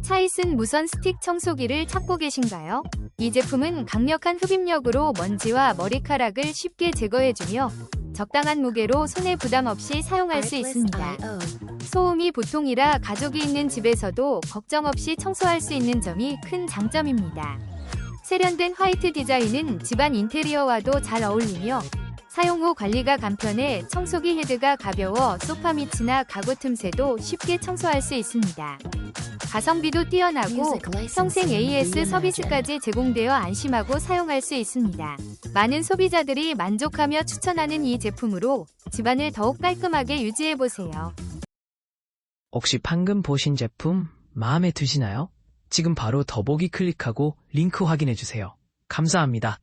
차이슨 무선 스틱 청소기를 찾고 계신가요? 이 제품은 강력한 흡입력으로 먼지와 머리카락을 쉽게 제거해주며 적당한 무게로 손에 부담 없이 사용할 수 있습니다. 소음이 보통이라 가족이 있는 집에서도 걱정 없이 청소할 수 있는 점이 큰 장점입니다. 세련된 화이트 디자인은 집안 인테리어와도 잘 어울리며 사용 후 관리가 간편해 청소기 헤드가 가벼워 소파 밑이나 가구 틈새도 쉽게 청소할 수 있습니다. 가성비도 뛰어나고 평생 AS 서비스까지 제공되어 안심하고 사용할 수 있습니다. 많은 소비자들이 만족하며 추천하는 이 제품으로 집안을 더욱 깔끔하게 유지해보세요. 혹시 방금 보신 제품 마음에 드시나요? 지금 바로 더보기 클릭하고 링크 확인해주세요. 감사합니다.